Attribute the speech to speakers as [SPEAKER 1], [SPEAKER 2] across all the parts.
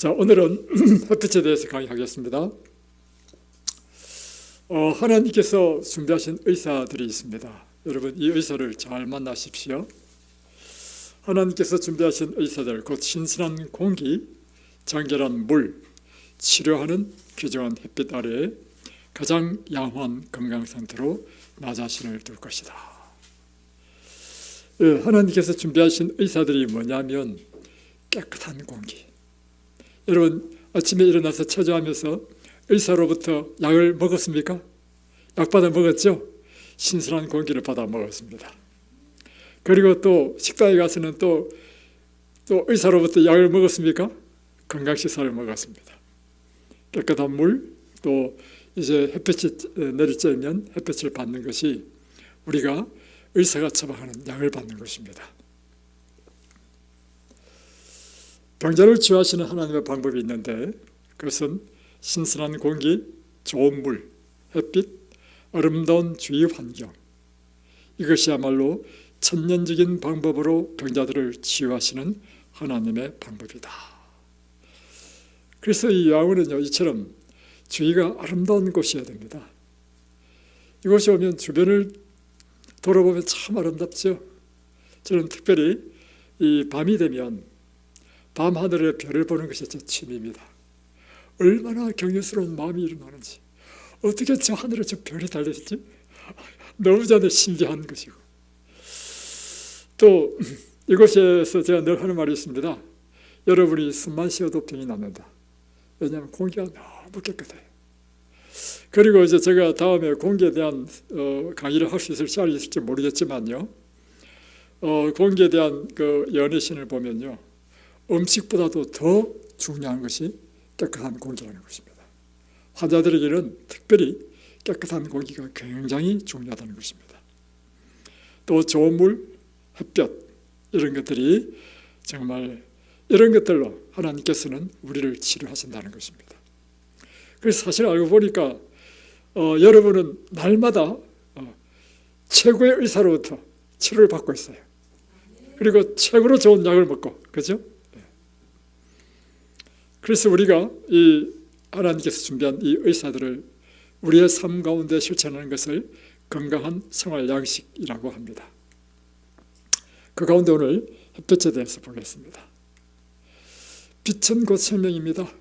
[SPEAKER 1] 자, 오늘은 햇빛에 대해서 강의하겠습니다. 하나님께서 준비하신 의사들이 있습니다. 여러분, 이 의사를 잘 만나십시오. 하나님께서 준비하신 의사들, 곧 신선한 공기, 정결한 물, 치료하는 귀중한 햇빛 아래에 가장 양호한 건강 상태로 나 자신을 둘 것이다. 하나님께서 준비하신 의사들이 뭐냐면 깨끗한 공기. 여러분, 아침에 일어나서 체조하면서 의사로부터 약을 먹었습니까? 약 받아 먹었죠? 신선한 공기를 받아 먹었습니다. 그리고 또 식당에 가서는 또 의사로부터 약을 먹었습니까? 건강식사를 먹었습니다. 깨끗한 물, 또 이제 햇볕이 내릴 때면 햇볕을 받는 것이 우리가 의사가 처방하는 약을 받는 것입니다. 병자를 치유하시는 하나님의 방법이 있는데 그것은 신선한 공기, 좋은 물, 햇빛, 아름다운 주위 환경, 이것이야말로 천년적인 방법으로 병자들을 치유하시는 하나님의 방법이다. 그래서 이 요한은요, 이처럼 주위가 아름다운 곳이어야 됩니다. 이곳에 오면 주변을 돌아보면 참 아름답죠. 저는 특별히 이 밤이 되면 밤하늘의 별을 보는 것이 제 취미입니다. 얼마나 경외스러운 마음이 일어나는지, 어떻게 저 하늘에 저 별이 달려있지? 너무 저는 신기한 것이고, 또 이곳에서 제가 늘 하는 말이 있습니다. 여러분이 숨만 쉬어도 병이 납니다. 왜냐하면 공기가 너무 깨끗해요. 그리고 이제 제가 다음에 공기에 대한 강의를 할 수 있을 시간이 있을지 모르겠지만요, 공기에 대한 그 연애신을 보면요, 음식보다도 더 중요한 것이 깨끗한 공기라는 것입니다. 환자들에게는 특별히 깨끗한 공기가 굉장히 중요하다는 것입니다. 또 좋은 물, 햇볕, 이런 것들이 정말 이런 것들로 하나님께서는 우리를 치료하신다는 것입니다. 그래서 사실 알고 보니까 여러분은 날마다 최고의 의사로부터 치료를 받고 있어요. 그리고 최고로 좋은 약을 먹고, 그죠? 그래서 우리가 이 하나님께서 준비한 이 의사들을 우리의 삶 가운데 실천하는 것을 건강한 생활 양식이라고 합니다. 그 가운데 오늘 햇볕에 대해서 보겠습니다. 빛은 곧 생명입니다.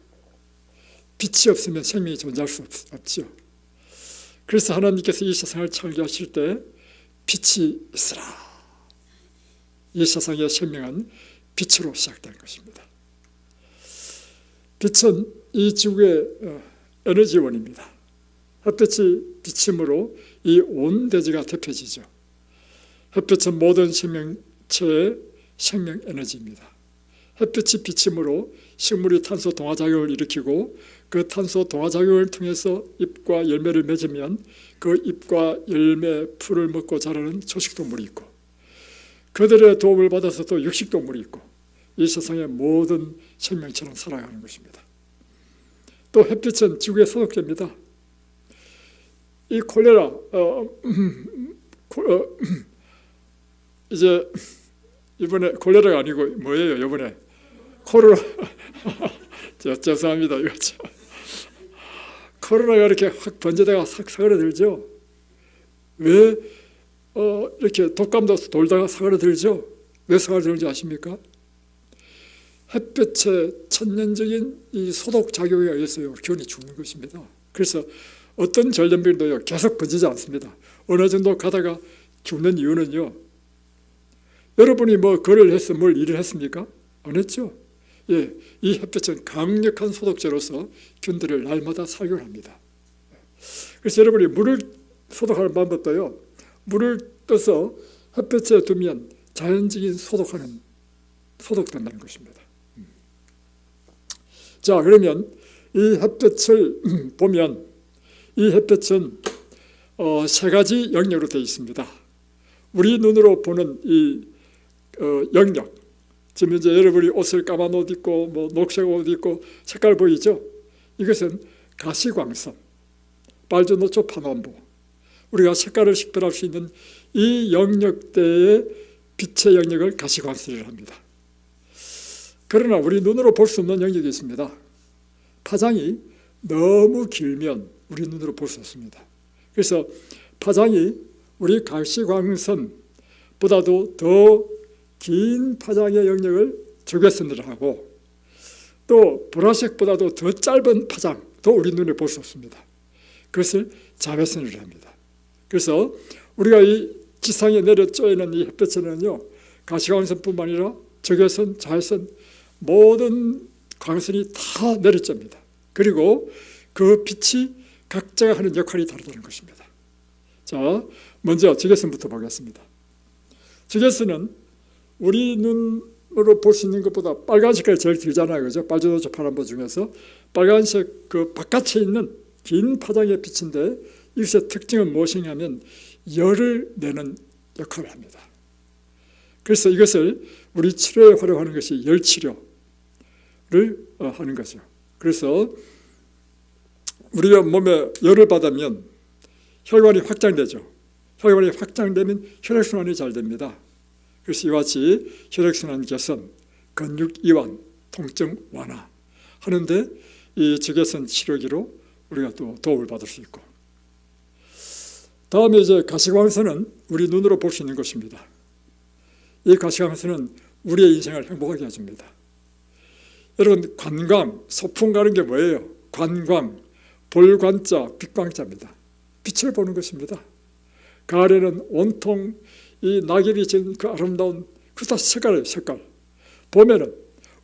[SPEAKER 1] 빛이 없으면 생명이 존재할 수 없죠. 그래서 하나님께서 이 세상을 창조하실 때 빛이 있으라. 이 세상의 생명은 빛으로 시작된 것입니다. 빛은 이 지구의 에너지원입니다. 햇볕이 비침으로 이 온 대지가 데펴지죠. 햇볕은 모든 생명체의 생명 에너지입니다. 햇빛이 비침으로 식물이 탄소 동화작용을 일으키고 그 탄소 동화작용을 통해서 잎과 열매를 맺으면 그 잎과 열매, 풀을 먹고 자라는 초식동물이 있고, 그들의 도움을 받아서 또 육식동물이 있고, 이 세상의 모든 생명체는 살아가는 것입니다. 또 햇빛은 지구의 소독제입니다. 이 콜레라, 이제 이번에 콜레라가 아니고 뭐예요? 이번에 코로나. 죄송합니다. 이거 코로나가 이렇게 확 번져다가 싹 사그라들죠. 왜 이렇게 독감도 돌다가 사그라들죠? 왜 사그라들는지 아십니까? 햇볕의 천년적인 이 소독 작용에 의해서 기운이 죽는 것입니다. 그래서 어떤 전염병도요 계속 번지지 않습니다. 어느 정도 가다가 죽는 이유는요, 여러분이 뭐 거래를 해서 뭘 일을 했습니까? 안 했죠. 예, 이 햇볕은 강력한 소독제로서 균들을 날마다 살균합니다. 그래서 여러분이 물을 소독하는 방법도요, 물을 떠서 햇볕에 두면 자연적인 소독된다는 것입니다. 자, 그러면 이 햇볕을 보면 이 햇볕은 세 가지 영역으로 되어 있습니다. 우리 눈으로 보는 이 영역, 지금 이제 여러분이 옷을 까만 옷 입고 뭐 녹색 옷 입고 색깔 보이죠? 이것은 가시광선, 빨주노초 파남보, 우리가 색깔을 식별할 수 있는 이 영역대의 빛의 영역을 가시광선이라고 합니다. 그러나 우리 눈으로 볼 수 없는 영역이 있습니다. 파장이 너무 길면 우리 눈으로 볼 수 없습니다. 그래서 파장이 우리 가시광선보다도 더 긴 파장의 영역을 적외선이라 하고, 또 보라색보다도 더 짧은 파장도 우리 눈에 볼 수 없습니다. 그것을 자외선이라고 합니다. 그래서 우리가 이 지상에 내려 쬐는 이 햇볕에는요, 가시광선뿐만 아니라 적외선, 자외선 모든 광선이 다 내려쬐입니다. 그리고 그 빛이 각자가 하는 역할이 다르다는 것입니다. 자, 먼저 적외선부터 보겠습니다. 적외선은 우리 눈으로 볼 수 있는 것보다 빨간 색깔이 제일 길잖아요, 그죠? 빨주노초 파란보 중에서 빨간색 그 바깥에 있는 긴 파장의 빛인데, 이것의 특징은 무엇이냐면 열을 내는 역할을 합니다. 그래서 이것을 우리 치료에 활용하는 것이 열치료를 하는 거죠. 그래서 우리가 몸에 열을 받으면 혈관이 확장되죠. 혈관이 확장되면 혈액순환이 잘 됩니다. 그래서 이와 같이 혈액순환 개선, 근육 이완, 통증 완화 하는데 이 적외선 치료기로 우리가 또 도움을 받을 수 있고, 다음에 이제 가시광선은 우리 눈으로 볼 수 있는 것입니다. 이 가시광선은 우리의 인생을 행복하게 해줍니다. 여러분, 관광, 소풍 가는 게 뭐예요? 관광, 볼관자, 빛광자입니다. 빛을 보는 것입니다. 가을에는 온통 이 낙엽이 지은 그 아름다운 그 다 색깔이에요, 색깔. 봄에는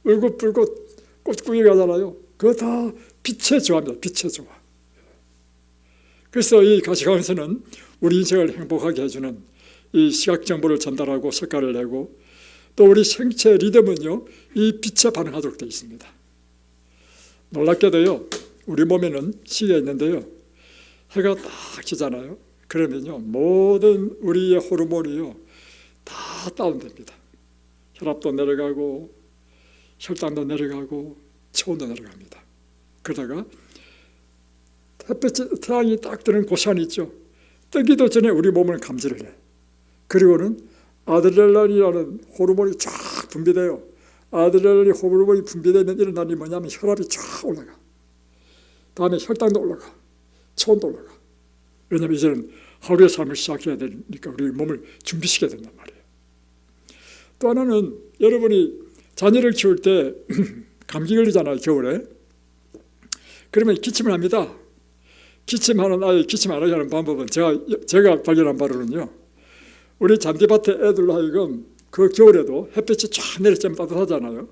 [SPEAKER 1] 울긋불긋 꽃구이 가잖아요. 그거 다 빛의 조화입니다. 빛의 조화. 그래서 이 가시광선은 우리 인생을 행복하게 해주는 이 시각 정보를 전달하고 색깔을 내고, 또 우리 생체 리듬은요, 이 빛에 반응하도록 되어 있습니다. 놀랍게도요, 우리 몸에는 시계가 있는데요, 해가 딱 지잖아요. 그러면요, 모든 우리의 호르몬이요 다 다운됩니다. 혈압도 내려가고 혈당도 내려가고 체온도 내려갑니다. 그러다가 햇볕이, 태양이 딱 뜨는 그 시간이 있죠. 뜨기도 전에 우리 몸을 감지를 해. 그리고는 아드레날린이라는 호르몬이 쫙 분비돼요. 아드레날린 호르몬이 분비되면 일어나는 게 뭐냐면 혈압이 쫙 올라가. 다음에 혈당도 올라가. 체온도 올라가. 왜냐하면 이제는 하루의 삶을 시작해야 되니까 우리 몸을 준비시켜야 된단 말이에요. 또 하나는, 여러분이 자녀를 키울 때 감기 걸리잖아요, 겨울에. 그러면 기침을 합니다. 기침하는 아이 기침 안 하게 하는 방법은 제가 발견한 바로는요, 우리 잔디밭에 애들로 하여금 그 겨울에도 햇볕이 쫙 내리쬐면 따뜻하잖아요.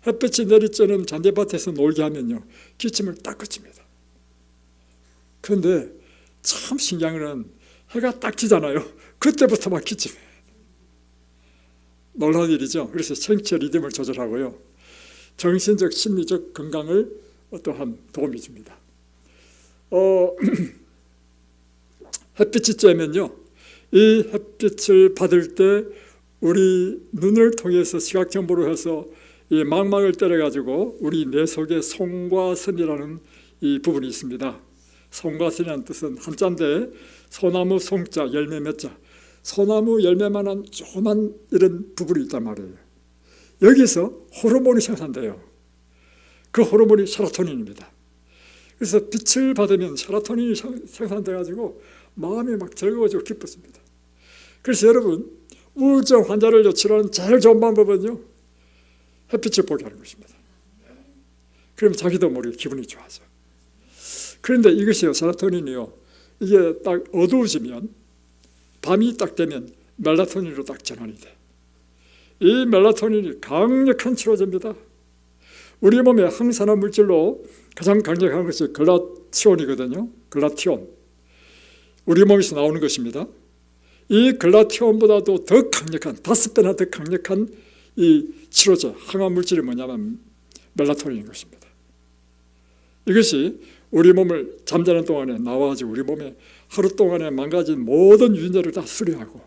[SPEAKER 1] 햇볕이 내리쬐는 잔디밭에서 놀게 하면요, 기침을 딱 그칩니다. 그런데 참 신기한 건 해가 딱 지잖아요. 그때부터 막 기침해. 놀라운 일이죠. 그래서 생체 리듬을 조절하고요, 정신적, 심리적 건강을 어떠한 도움이 줍니다. 햇빛이 쬐면요, 이 햇빛을 받을 때 우리 눈을 통해서 시각 정보로 해서 이 망막을 때려가지고 우리 뇌 속에 송과선이라는 이 부분이 있습니다. 송과선이라는 뜻은 한자인데, 소나무 송자, 열매 맺자, 소나무 열매만한 조그만 이런 부분이 있단 말이에요. 여기서 호르몬이 생산돼요. 그 호르몬이 세로토닌입니다. 그래서 빛을 받으면 세로토닌이 생산돼가지고 마음이 막 즐거워지고 기쁘습니다. 그래서 여러분, 우울증 환자를 치료하는 제일 좋은 방법은요, 햇빛을 보게 하는 것입니다. 그러면 자기도 모르게 기분이 좋아져. 그런데 이것이요, 세로토닌이요, 이게 딱 어두워지면, 밤이 딱 되면 멜라토닌으로 딱 전환이 돼. 이 멜라토닌이 강력한 치료제입니다. 우리 몸의 항산화 물질로 가장 강력한 것이 글라티온이거든요. 글라티온. 우리 몸에서 나오는 것입니다. 이 글라티온보다도 더 강력한, 5배나 더 강력한 이 치료제, 항암 물질이 뭐냐면 멜라토닌인 것입니다. 이것이 우리 몸을 잠자는 동안에 나와가지고 우리 몸에 하루 동안에 망가진 모든 유전자를 다 수리하고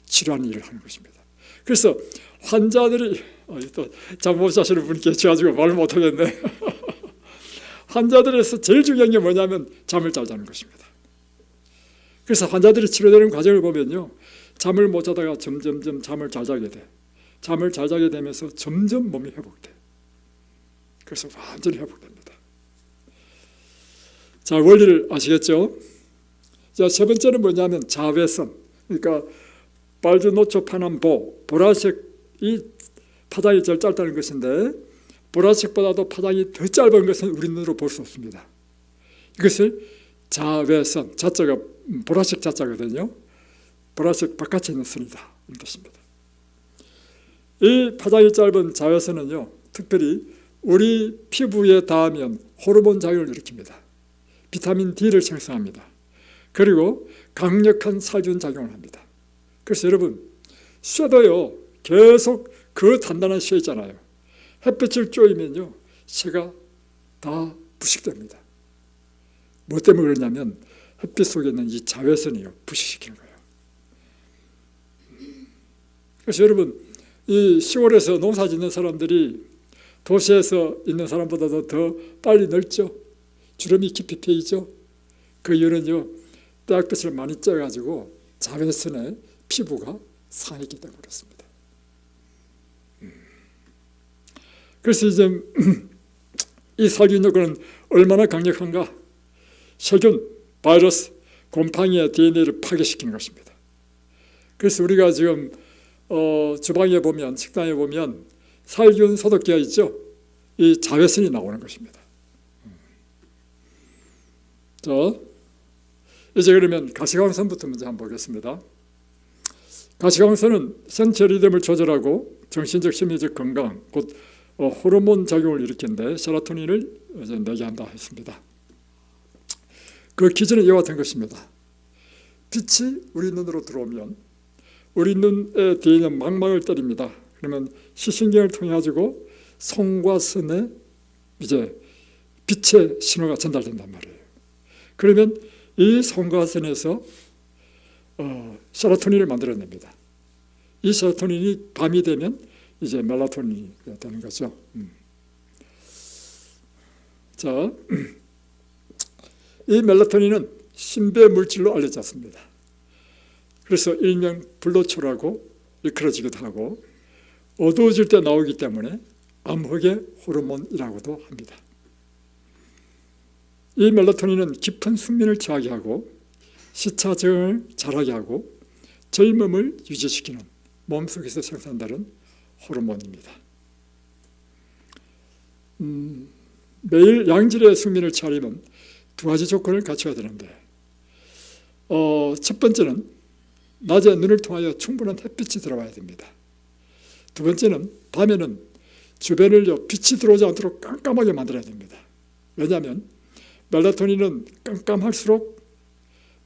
[SPEAKER 1] 치료하는 일을 하는 것입니다. 그래서 환자들이, 또 잠 못 자시는 분께 제가 말 못하겠네. 환자들에서 제일 중요한 게 뭐냐면 잠을 잘 자는 것입니다. 그래서 환자들이 치료되는 과정을 보면요, 잠을 못 자다가 점점점 잠을 잘 자게 돼. 잠을 잘 자게 되면서 점점 몸이 회복돼. 그래서 완전히 회복됩니다. 자, 원리를 아시겠죠? 자, 세 번째는 뭐냐면 자외선. 그러니까 빨주노초 파남보, 보라색이 파장이 제일 짧다는 것인데 보라색보다도 파장이 더 짧은 것은 우리 눈으로 볼 수 없습니다. 이것을 자외선, 자자가 보라색 자자거든요. 보라색 바깥에 있는 선이다, 이런 뜻입니다. 이 파장이 짧은 자외선은요, 특별히 우리 피부에 닿으면 호르몬 작용을 일으킵니다. 비타민 D를 생성합니다. 그리고 강력한 살균 작용을 합니다. 그래서 여러분, 쇠도요 계속 그 단단한 쇠 있잖아요. 햇빛을 쬐면요 쇠가 다 부식됩니다. 뭐 때문에 그러냐면 햇빛 속에 있는 이 자외선이요 부식시키는 거예요. 그래서 여러분, 이 시골에서 농사 짓는 사람들이 도시에서 있는 사람보다도 더 빨리 늙죠. 주름이 깊이 패이죠. 그 이유는요, 햇빛을 많이 쬐가지고 자외선에 피부가 상했기 때문에 그렇습니다. 그래서 이제 이 살균 효과는 얼마나 강력한가? 세균, 바이러스, 곰팡이의 DNA를 파괴시키는 것입니다. 그래서 우리가 지금 주방에 보면, 식당에 보면 살균 소독기가 있죠. 이 자외선이 나오는 것입니다. 자, 이제 그러면 가시광선부터 먼저 한번 보겠습니다. 가시광선은 생체 리듬을 조절하고 정신적, 심리적 건강, 곧 호르몬 작용을 일으키는데 세로토닌을 이제 내게 한다 했습니다. 그 기준은 이와 같은 것입니다. 빛이 우리 눈으로 들어오면 우리 눈에 뒤에 있는 망막을 때립니다. 그러면 시신경을 통해 가지고 손과 손에 이제 빛의 신호가 전달된단 말이에요. 그러면 이 손과 손에서 세로토닌을 만들어냅니다. 이 세로토닌이 밤이 되면 이제 멜라토닌이 되는 거죠. 자, 이 멜라토닌은 신비의 물질로 알려져 있습니다. 그래서 일명 불로초라고 일컬어지기도 하고 어두워질 때 나오기 때문에 암흑의 호르몬이라고도 합니다. 이 멜라토닌은 깊은 숙면을 취하게 하고 시차적응을 잘하게 하고 젊음을 유지시키는 몸속에서 생산되는 호르몬입니다. 매일 양질의 숙면을 취하려면 두 가지 조건을 갖춰야 되는데 첫 번째는 낮에 눈을 통하여 충분한 햇빛이 들어와야 됩니다. 두 번째는 밤에는 주변을 빛이 들어오지 않도록 깜깜하게 만들어야 됩니다. 왜냐하면 멜라토닌은 깜깜할수록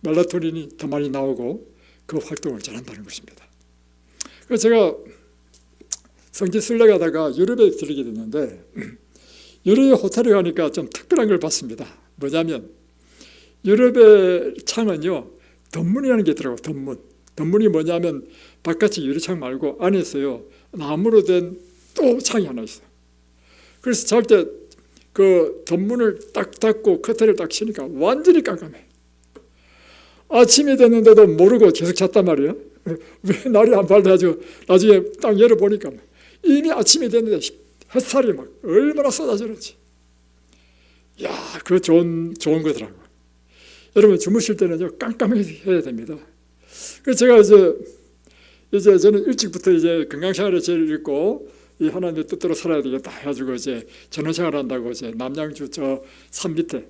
[SPEAKER 1] 멜라토닌이 더 많이 나오고 그 활동을 잘한다는 것입니다. 그래서 제가 성지 순례가다가 유럽에 들리게 됐는데 유럽의 호텔에 가니까 좀 특별한 걸 봤습니다. 뭐냐면 유럽의 창은요 덧문이라는 게 있더라고요. 덧문이 뭐냐면 바깥이 유리창 말고 안에서요 나무로 된 또 창이 하나 있어요. 그래서 잘 때 그 덧문을 딱 닫고 커튼을 딱 치니까 완전히 깜깜해. 아침이 됐는데도 모르고 계속 잤단 말이에요. 왜 날이 안 밝아가지고 나중에 딱 열어보니까 이미 아침이 됐는데 햇살이 막 얼마나 쏟아지는지. 야, 그거 좋은 거더라고요. 여러분 주무실 때는요 깜깜하게 해야 됩니다. 그래서 제가 이제 저는 일찍부터 이제 건강생활을 제일 읽고 이 하나님의 뜻대로 살아야 되겠다 해가지고 이제 전원생활 한다고 이제 남양주 저 산 밑에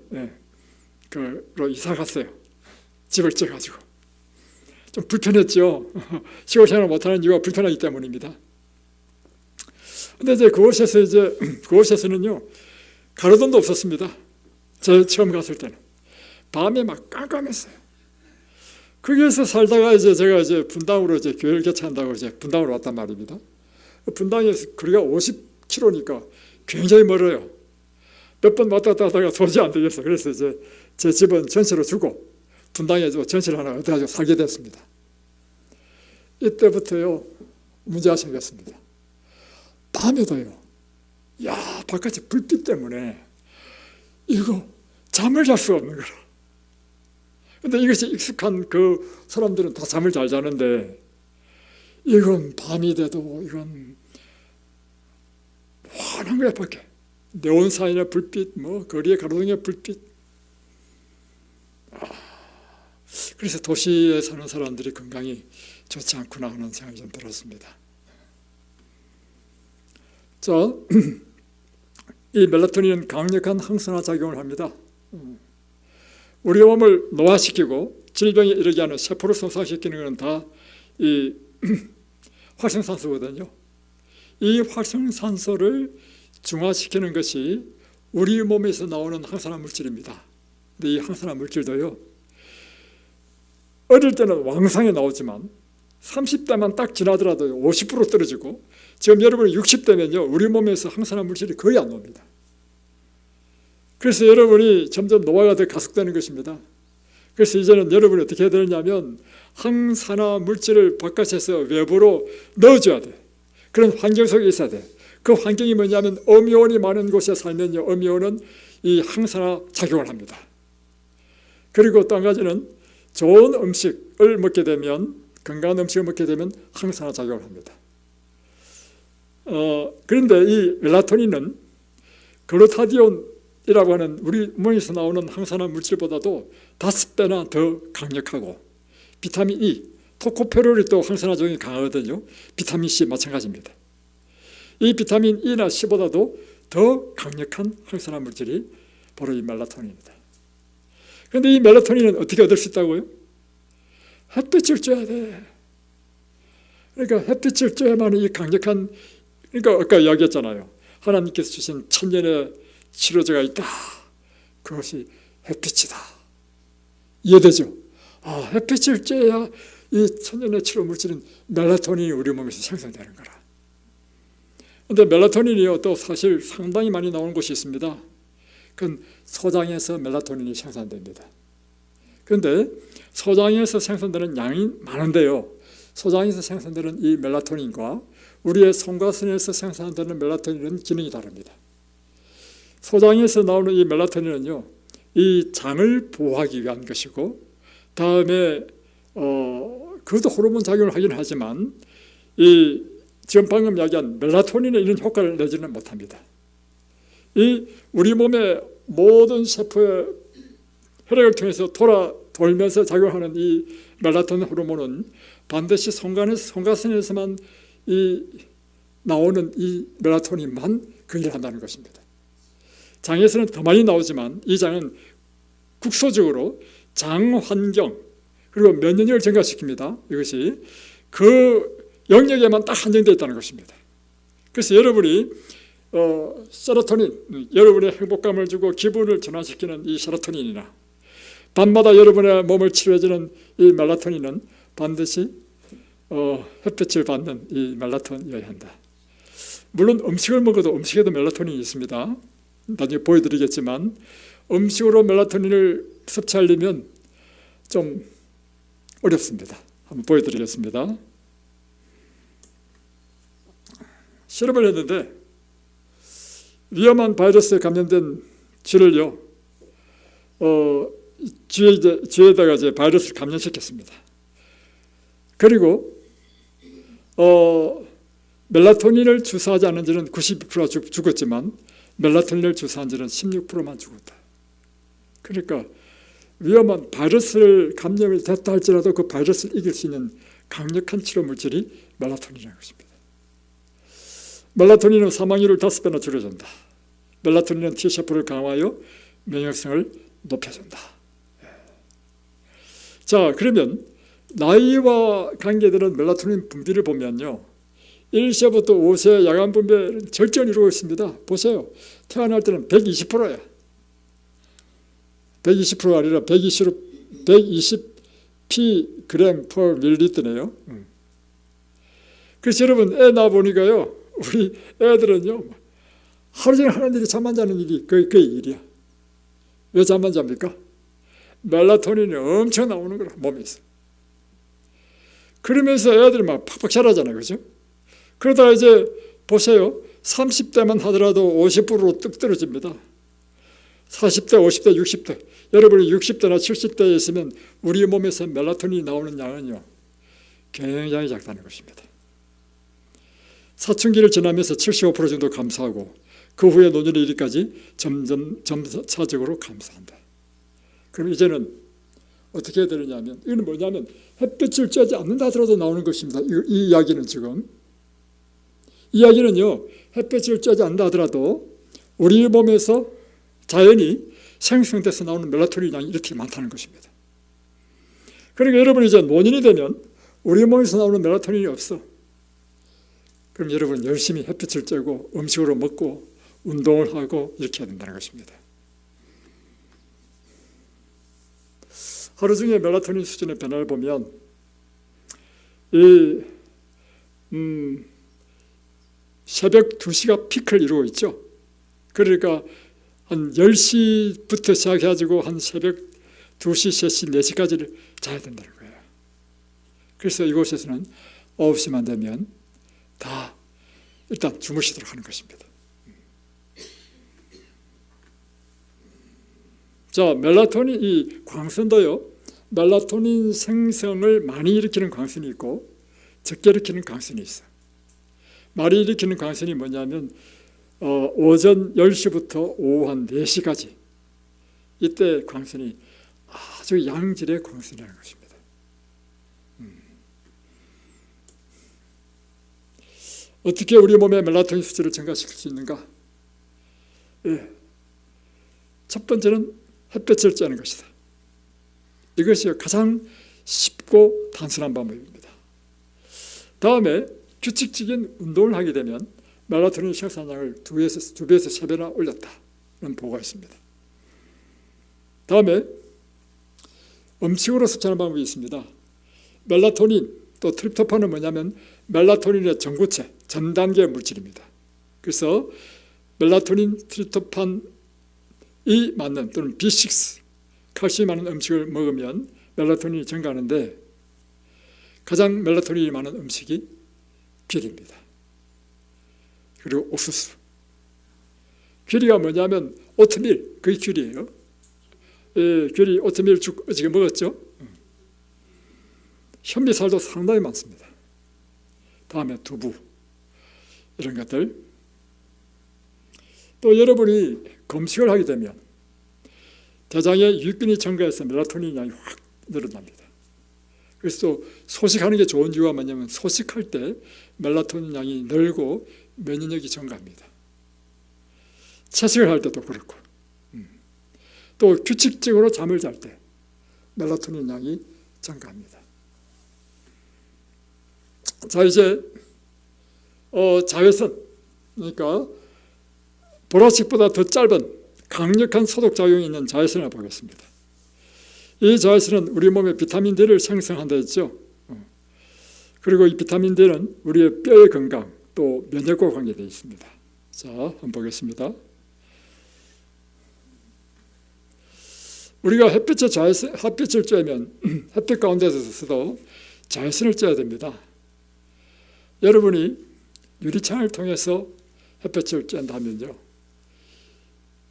[SPEAKER 1] 그로 이사 갔어요. 집을 쪄가지고 좀 불편했죠. 시골 생활을 못하는 이유가 불편하기 때문입니다. 근데 이제 그곳에서는요 가로등도 없었습니다. 저 처음 갔을 때는 밤에 막 깜깜했어요. 거기에서 살다가 이제 제가 이제 분당으로 이제 교회를 개최한다고 이제 분당으로 왔단 말입니다. 분당에서 거리가 50km니까 굉장히 멀어요. 몇 번 왔다 갔다 하다가 도저히 안 되겠어. 그래서 이제 제 집은 전세로 주고 분당에 전세를 하나 얻어가지고 살게 됐습니다. 이때부터요 문제가 생겼습니다. 밤에도요, 야 바깥에 불빛 때문에 이거 잠을 잘 수가 없는 거라. 근데 이것이 익숙한 그 사람들은 다 잠을 잘 자는데 이건 밤이 돼도 이건 환한 거야 밖에. 네온사인의 불빛, 거리의 가로등의 불빛. 그래서 도시에 사는 사람들이 건강이 좋지 않구나 하는 생각이 좀 들었습니다. 자, 이 멜라토닌은 강력한 항산화 작용을 합니다. 우리 몸을 노화시키고 질병에 이르게 하는 세포를 손상시키는 것은 다 이 활성산소거든요. 이 활성산소를 중화시키는 것이 우리 몸에서 나오는 항산화 물질입니다. 근데 이 항산화 물질도요, 어릴 때는 왕성히 나오지만 30대만 딱 지나더라도 50% 떨어지고, 지금 여러분이 60대면요 우리 몸에서 항산화 물질이 거의 안 나옵니다. 그래서 여러분이 점점 노화가 더 가속되는 것입니다. 그래서 이제는 여러분이 어떻게 해야 되느냐면 항산화 물질을 바깥에서 외부로 넣어줘야 돼. 그런 환경 속에 있어야 돼. 그 환경이 뭐냐면 음이온이 많은 곳에 살면요, 음이온은 이 항산화 작용을 합니다. 그리고 또 한 가지는 좋은 음식을 먹게 되면, 건강한 음식을 먹게 되면 항산화 작용을 합니다. 그런데 이 멜라토닌은 글루타디온이라고 하는 우리 몸에서 나오는 항산화 물질보다도 5배나 더 강력하고, 비타민 E, 토코페롤이 또 항산화 작용이 강하거든요. 비타민 C 마찬가지입니다. 이 비타민 E나 C보다도 더 강력한 항산화 물질이 바로 이 멜라토닌입니다. 그런데 이 멜라토닌은 어떻게 얻을 수 있다고요? 햇빛을 쬐야 돼. 그러니까 햇빛을 쬐야만 이 강력한, 그러니까 아까 이야기했잖아요. 하나님께서 주신 천년의 치료제가 있다. 그것이 햇빛이다. 이해되죠? 햇빛을 쬐야 이 천년의 치료 물질인 멜라토닌이 우리 몸에서 생성되는 거라. 그런데 멜라토닌이요, 또 사실 상당히 많이 나오는 곳이 있습니다. 그건 소장에서 멜라토닌이 생산됩니다. 그런데 소장에서 생산되는 양이 많은데요, 소장에서 생산되는 이 멜라토닌과 우리의 송가선에서 생산되는 멜라토닌은 기능이 다릅니다. 소장에서 나오는 이 멜라토닌은요, 이 장을 보호하기 위한 것이고, 다음에 그것도 호르몬 작용을 하긴 하지만 이 지금 방금 이야기한 멜라토닌의 이런 효과를 내지는 못합니다. 이 우리 몸의 모든 세포의 혈액을 통해서 돌면서 작용하는 이 멜라토닌 호르몬은 반드시 송가선에서만 나오는 이 멜라토닌만 그 일을 한다는 것입니다. 장에서는 더 많이 나오지만 이 장은 국소적으로 장 환경 그리고 면역력을 증가시킵니다. 이것이 그 영역에만 딱 한정되어 있다는 것입니다. 그래서 여러분이 세로토닌, 여러분의 행복감을 주고 기분을 전환시키는 이 세로토닌이나 밤마다 여러분의 몸을 치료해주는 이 멜라토닌은 반드시 햇빛을 받는 이 멜라토닌이어야 한다. 물론 음식을 먹어도 음식에도 멜라토닌이 있습니다. 나중에 보여드리겠지만 음식으로 멜라토닌을 섭취하려면 좀 어렵습니다. 한번 보여드리겠습니다. 실험을 했는데 위험한 바이러스에 감염된 쥐를요, 쥐에다가 이제 바이러스를 감염시켰습니다. 그리고 멜라토닌을 주사하지 않은 쥐는 92%가 죽었지만 멜라토닌을 주사한 쥐는 16%만 죽었다. 그러니까 위험한 바이러스를 감염이 됐다 할지라도 그 바이러스를 이길 수 있는 강력한 치료 물질이 멜라토닌이라는 것입니다. 멜라토닌은 사망률을 5배나 줄여준다. 멜라토닌은 T세포를 강화하여 면역성을 높여준다. 자, 그러면 나이와 관계되는 멜라토닌 분비를 보면요, 1세부터 5세 야간 분비는 절전히 이루고 있습니다. 보세요. 태어날 때는 120%야. 120%가 아니라 120 pg/ml네요. 그래서 여러분 애 낳아보니까요, 우리 애들은요 하루 종일 하는 일이 잠 안 자는 일이 거의 일이야. 왜 잠 안 잡니까? 멜라토닌이 엄청 나오는 거라 몸에서. 그러면서 애들이 막 팍팍 자라잖아요, 그죠? 그러다가 이제 보세요, 30대만 하더라도 50%로 뚝 떨어집니다. 40대, 50대, 60대, 여러분이 60대나 70대에 있으면 우리 몸에서 멜라토닌이 나오는 양은요 굉장히 작다는 것입니다. 사춘기를 지나면서 75% 정도 감소하고 그 후에 노년에 이르기까지 점차적으로 감소한다. 그럼 이제는 어떻게 해야 되느냐면, 이건 뭐냐면 햇볕을 쬐지 않는다 하더라도 나오는 것입니다. 이 이야기는 지금, 이야기는요, 햇볕을 쬐지 않는다 하더라도 우리 몸에서 자연히 생성돼서 나오는 멜라토닌 양이 이렇게 많다는 것입니다. 그러니까 여러분이 이제 노년이 되면 우리 몸에서 나오는 멜라토닌이 없어. 그럼 여러분 열심히 햇빛을 쬐고 음식으로 먹고 운동을 하고 이렇게 해야 된다는 것입니다. 하루 중에 멜라토닌 수준의 변화를 보면 이 새벽 2시가 피크를 이루고 있죠. 그러니까 한 10시부터 시작해가지고 한 새벽 2시, 3시, 4시까지를 자야 된다는 거예요. 그래서 이곳에서는 9시만 되면 다 일단 주무시도록 하는 것입니다. 자, 멜라토닌, 이 광선도요, 멜라토닌 생성을 많이 일으키는 광선이 있고 적게 일으키는 광선이 있어요. 많이 일으키는 광선이 뭐냐면 오전 10시부터 오후 한 4시까지, 이때 광선이 아주 양질의 광선이라는 것입니다. 어떻게 우리 몸의 멜라토닌 수치를 증가시킬 수 있는가? 예. 첫 번째는 햇볕을 쬐는 것이다. 이것이 가장 쉽고 단순한 방법입니다. 다음에 규칙적인 운동을 하게 되면 멜라토닌 생산량을 2배에서 3배나 올렸다는 보고가 있습니다. 다음에 음식으로 섭취하는 방법이 있습니다. 멜라토닌 또 트립토판은 뭐냐면 멜라토닌의 전구체, 전단계 물질입니다. 그래서 멜라토닌, 트립토판이 맞는 또는 B6, 칼슘이 많은 음식을 먹으면 멜라토닌이 증가하는데 가장 멜라토닌이 많은 음식이 귀리입니다. 그리고 옥수수. 귀리가 뭐냐면 오트밀, 그게 귀리예요. 귀리 오트밀 죽 어저께 먹었죠. 현미살도 상당히 많습니다. 다음에 두부, 이런 것들. 또 여러분이 금식을 하게 되면 대장에 유익균이 증가해서 멜라토닌 양이 확 늘어납니다. 그래서 소식하는 게 좋은 이유가 뭐냐면 소식할 때 멜라토닌 양이 늘고 면역력이 증가합니다. 채식을 할 때도 그렇고, 또 규칙적으로 잠을 잘 때 멜라토닌 양이 증가합니다. 자, 이제 자외선, 그러니까 보라색보다 더 짧은 강력한 소독작용이 있는 자외선을 보겠습니다. 이 자외선은 우리 몸에 비타민 D를 생성한다 했죠. 그리고 이 비타민 D는 우리의 뼈의 건강 또 면역과 관계되어 있습니다. 자, 한번 보겠습니다. 우리가 햇빛을 쬐면 햇빛 가운데서도 자외선을 쬐야 됩니다. 여러분이 유리창을 통해서 햇빛을 쬐다면요,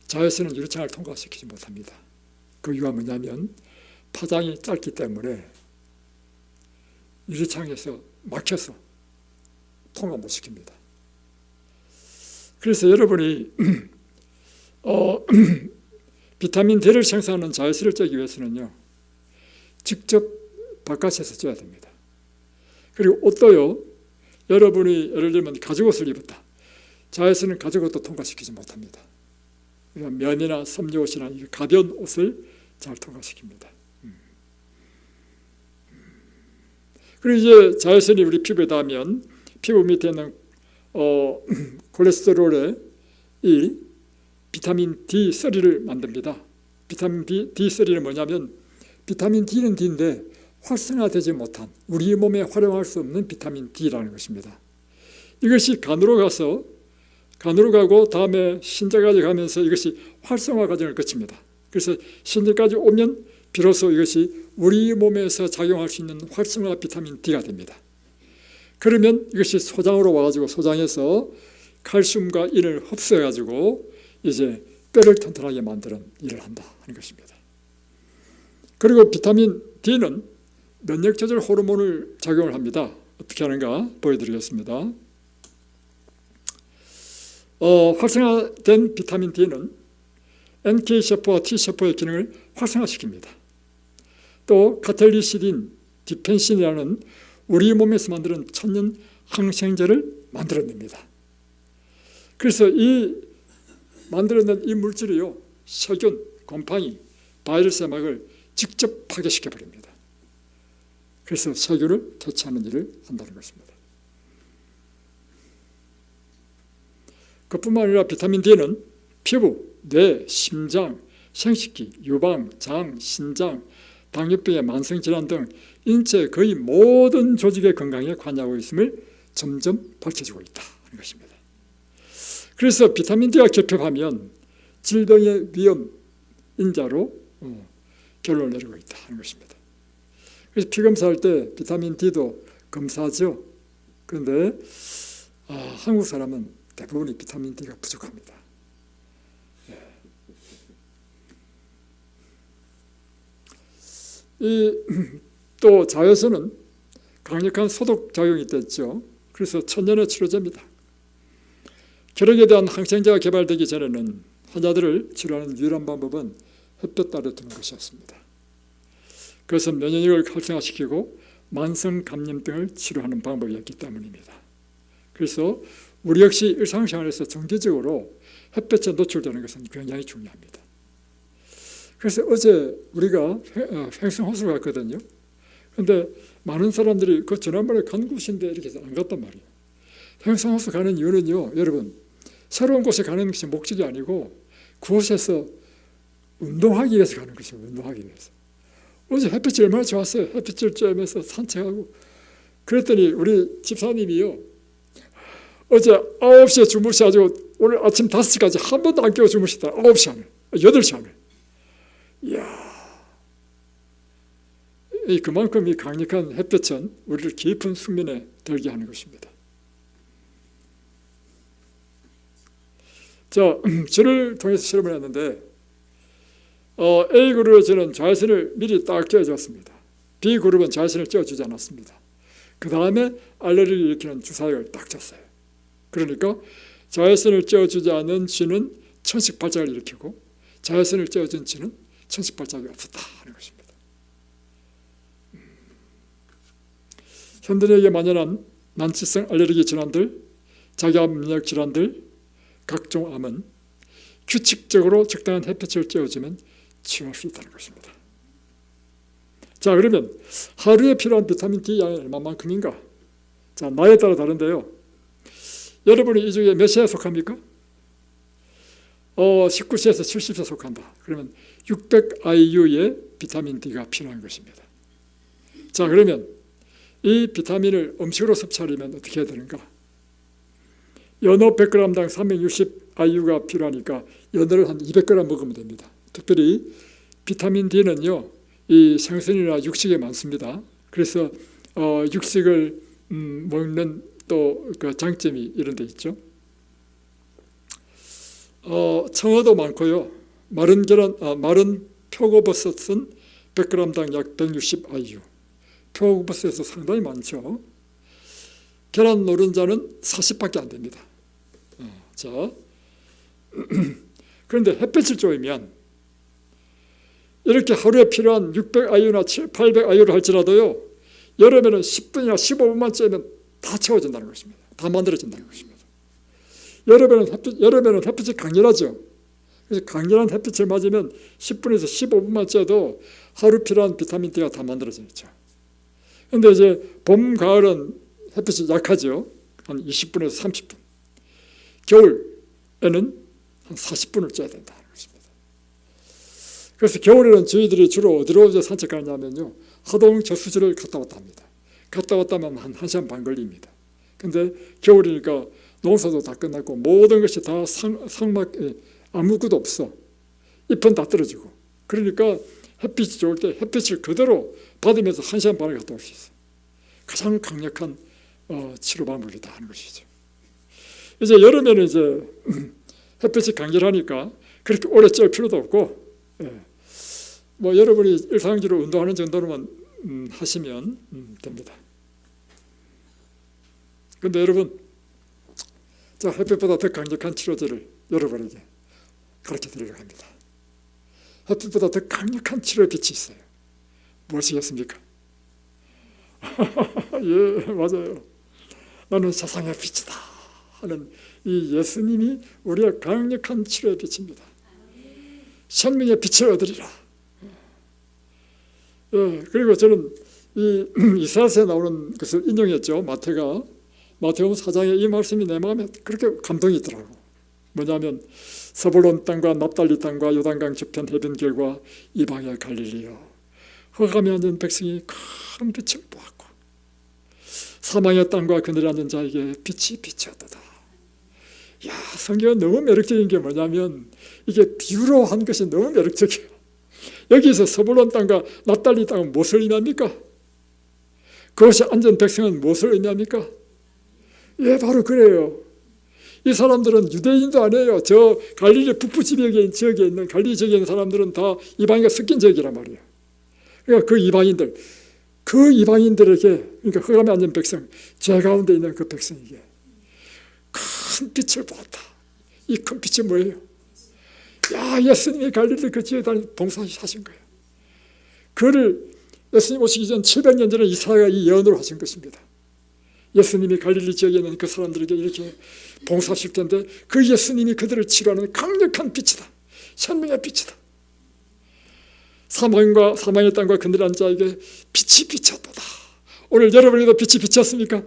[SPEAKER 1] 자외선은 유리창을 통과시키지 못합니다. 그 이유가 뭐냐면 파장이 짧기 때문에 유리창에서 막혀서 통과 못 시킵니다. 그래서 여러분이 비타민 D를 생산하는 자외선을 쬐기 위해서는요, 직접 바깥에서 쬐야 됩니다. 그리고 옷도요, 여러분이 예를 들면 가죽옷을 입었다. 자외선은 가죽옷도 통과시키지 못합니다. 면이나 섬유옷이나 가벼운 옷을 잘 통과시킵니다. 그리고 이제 자외선이 우리 피부에 닿으면 피부 밑에 있는 콜레스테롤의 이 비타민 D3를 만듭니다. 비타민 D3는 뭐냐면 비타민 D는 D인데 활성화되지 못한, 우리 몸에 활용할 수 없는 비타민 D라는 것입니다. 이것이 간으로 가고 다음에 신장까지 가면서 이것이 활성화 과정을 거칩니다. 그래서 신장까지 오면 비로소 이것이 우리 몸에서 작용할 수 있는 활성화 비타민 D가 됩니다. 그러면 이것이 소장으로 와가지고 소장에서 칼슘과 인을 흡수해가지고 이제 뼈를 튼튼하게 만드는 일을 한다 하는 것입니다. 그리고 비타민 D는 면역 조절 호르몬을 작용을 합니다. 어떻게 하는가 보여드리겠습니다. 활성화된 비타민 D는 NK세포와 T세포의 기능을 활성화시킵니다. 또 카텔리시딘, 디펜신이라는 우리 몸에서 만드는 천연 항생제를 만들어냅니다. 그래서 이 만들어낸 이 물질이요, 세균, 곰팡이, 바이러스의 막을 직접 파괴시켜버립니다. 그래서 세균을 퇴치하는 일을 한다는 것입니다. 그뿐만 아니라 비타민 D는 피부, 뇌, 심장, 생식기, 유방, 장, 신장, 당뇨병의 만성질환 등 인체의 거의 모든 조직의 건강에 관여하고 있음을 점점 밝혀지고 있다는 것입니다. 그래서 비타민 D가 결핍하면 질병의 위험 인자로 결론을 내리고 있다는 것입니다. 그래서 피 검사할 때 비타민 D도 검사하죠. 그런데 한국 사람은 대부분이 비타민 D가 부족합니다. 또 자외선은 강력한 소독 작용이 있죠. 그래서 천년의 치료제입니다. 혈액에 대한 항생제가 개발되기 전에는 환자들을 치료하는 유일한 방법은 햇볕 아래 두는 것이었습니다. 그래서 면역력을 활성화시키고 만성 감염 등을 치료하는 방법이었기 때문입니다. 그래서 우리 역시 일상생활에서 정기적으로 햇볕에 노출되는 것은 굉장히 중요합니다. 그래서 어제 우리가 횡성호수를 갔거든요. 그런데 많은 사람들이 그 지난번에 간 곳인데 이렇게 해서 안 갔단 말이에요. 횡성호수 가는 이유는요, 여러분, 새로운 곳에 가는 것이 목적이 아니고 그곳에서 운동하기 위해서 가는 것입니다. 운동하기 위해서. 어제 햇빛이 얼마나 좋았어요. 햇빛을 쬐면서 산책하고. 그랬더니 우리 집사님이요, 어제 9시에 주무셔가지고 오늘 아침 5시까지 한 번도 안 깨워 주무시다. 9시 안에, 8시 안에. 이야, 그만큼 이 강력한 햇볕은 우리를 깊은 숙면에 들게 하는 것입니다. 자, 저를 통해서 실험을 했는데 A그룹에 저는 자외선을 미리 딱 쬐어줬습니다. B그룹은 자외선을 쬐어주지 않았습니다. 그 다음에 알레르기를 일으키는 주사약을 딱 줬어요. 그러니까 자외선을 쬐어주지 않은 G는 천식 발작을 일으키고 자외선을 쬐어준 G는 천식 발작이 없었다 하는 것입니다. 현대인에게 만연한 난치성 알레르기 질환들, 자기암 면역 질환들, 각종 암은 규칙적으로 적당한 햇볕을 쬐어주면 치유할 수 있다는 것입니다. 자, 그러면 하루에 필요한 비타민 D 양이 얼마만큼인가? 자, 나이에 따라 다른데요. 여러분이 이 중에 몇 세에 속합니까? 19세에서 70세 속한다. 그러면 600 IU의 비타민 D가 필요한 것입니다. 자, 그러면 이 비타민을 음식으로 섭취하려면 어떻게 해야 되는가? 연어 100g당 360 IU가 필요하니까 연어를 한 200g 먹으면 됩니다. 특별히 비타민 D는요, 이 생선이나 육식에 많습니다. 그래서 육식을 먹는 또 그 장점이 이런 데 있죠. 청어도 많고요. 마른 계란, 마른 표고버섯은 100g당 약 160 IU. 표고버섯에서 상당히 많죠. 계란 노른자는 40밖에 안 됩니다. 자, 그런데 햇볕을 쬐면 이렇게 하루에 필요한 600 IU나 800 IU를 할지라도요, 여름에는 10분이나 15분만 쬐면 다 채워진다는 것입니다. 다 만들어진다는 것입니다. 여름에는 햇빛이 강렬하죠. 그래서 강렬한 햇빛을 맞으면 10분에서 15분만 쬐도 하루 필요한 비타민 D가 다 만들어지죠. 그런데 이제 봄, 가을은 햇빛이 약하죠. 한 20분에서 30분. 겨울에는 한 40분을 쬐야 된다는 것입니다. 그래서 겨울에는 저희들이 주로 어디로 산책 가냐면요, 하동 저수지를 갔다 왔다 합니다. 갔다 왔다면 한 1시간 반 걸립니다. 근데 겨울이니까 농사도 다 끝났고 모든 것이 다 상막, 아무것도 없어. 잎은 다 떨어지고. 그러니까 햇빛이 좋을 때 햇빛을 그대로 받으면서 1시간 반을 갔다 올 수 있어요. 가장 강력한 치료 방법이다 하는 것이죠. 이제 여름에는 이제 햇빛이 강렬하니까 그렇게 오래 쬐을 필요도 없고, 뭐 여러분이 일상적으로 운동하는 정도로만 하시면 됩니다. 그런데 여러분, 자, 햇빛보다 더 강력한 치료제를 여러분에게 가르쳐 드리려고 합니다. 햇빛보다 더 강력한 치료의 빛이 있어요. 무엇이겠습니까? 예, 맞아요. 나는 세상의 빛이다 하는 이 예수님이 우리의 강력한 치료의 빛입니다. 생명의 빛을 얻으리라. 예, 그리고 저는 이 이사야서에 나오는 것을 인용했죠. 마태복음 4장에 이 말씀이 내 마음에 그렇게 감동이 있더라고. 뭐냐면 서불론 땅과 납달리 땅과 요단강 저편 해변길과 이방의 갈릴리여, 흑암에 앉은 백성이 큰 빛을 보았고 사망의 땅과 그늘에 앉은 자에게 빛이 비쳤도다. 야, 성경은 너무 매력적인 게 뭐냐면 이게 비유로 한 것이 너무 매력적이에요. 여기서 서불론 땅과 납달리 땅은 무엇을 의미합니까? 그것이 앉은 백성은 무엇을 의미합니까? 예, 바로 그래요. 이 사람들은 유대인도 아니에요. 저 갈릴리 북부 지역에 있는 갈릴리 지역에 있는 사람들은 다 이방인과 섞인 지역이란 말이에요. 그러니까 그 이방인들에게, 그러니까 흑암에 앉은 백성, 제 가운데 있는 그 백성에게 큰 빛을 보았다. 이 큰 빛이 뭐예요? 야, 예수님이 갈릴리 그 지역에 봉사하신 거예요. 그를 예수님 오시기 전 700년 전에 이사야가 이 예언으로 하신 것입니다. 예수님이 갈릴리 지역에 있는 그 사람들에게 이렇게 봉사하실 텐데 그 예수님이 그들을 치료하는 강력한 빛이다. 생명의 빛이다. 사망의 땅과 그늘에 앉은 자에게 빛이 비쳤도다. 오늘 여러분에게도 빛이 비쳤습니까?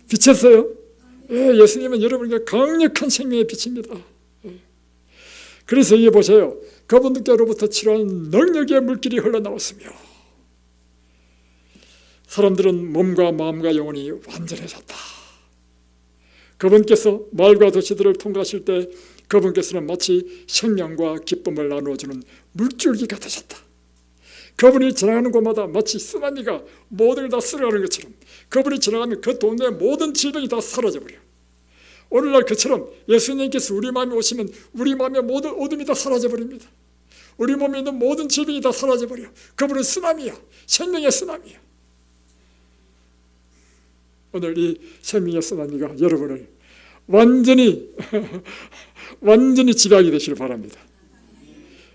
[SPEAKER 1] 비쳤어요? 예, 예수님은 여러분에게 강력한 생명의 빛입니다. 예. 그래서 이게 보세요. 그분들께로부터 치료하는 능력의 물길이 흘러나왔으며 사람들은 몸과 마음과 영혼이 완전해졌다. 그분께서 마을과 도시들을 통과하실 때 그분께서는 마치 생명과 기쁨을 나누어주는 물줄기가 되셨다. 그분이 지나가는 곳마다 마치 쓰나미가 모든 걸 다 쓸어가는 것처럼 그분이 지나가면 그 동네의 모든 질병이 다 사라져버려. 오늘날 그처럼 예수님께서 우리 마음에 오시면 우리 마음의 모든 어둠이 다 사라져버립니다. 우리 몸에 있는 모든 질병이 다 사라져버려. 그분은 쓰나미야. 생명의 쓰나미야. 오늘 이 생명의 쓰나미가 여러분을 완전히 지배하게 되시길 바랍니다.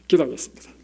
[SPEAKER 1] 기도하겠습니다.